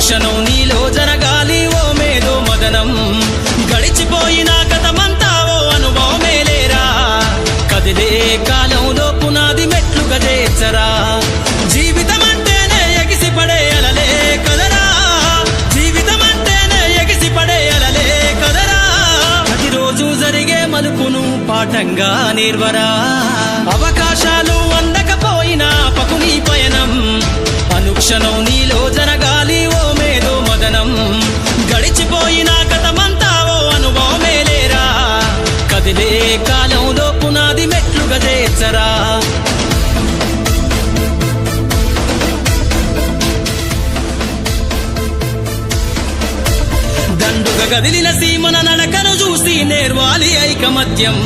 అనుక్షణం నీలో జరగాలి ఓ మేధో మదనం గడిచిపోయిన గతమంతా ఓ అనుభవమేలేరా కదిలే కాలంలో పునాది మెట్లు గజేచ్చరా జీవితం అంటేనే ఎగిసిపడే అలలే కదరా జీవితం అంటేనే ఎగిసిపడే అలలే కదరా ప్రతిరోజు జరిగే మలుపును పాఠంగా నేర్వరా అవకాశాలు అందకపోయినా పకుని పయనం అనుక్షణం నీలో జరగాలి ఓ మేధో మదనం గడిచిపోయిన గతమంతా ఓ అనుభవమేలేరా కదిలే కాలంలో పునాది మెట్లు గజేచ్చరా దండుగ గదిలిన సీమన నడకను చూసి నేర్వాలి ఐకమత్యం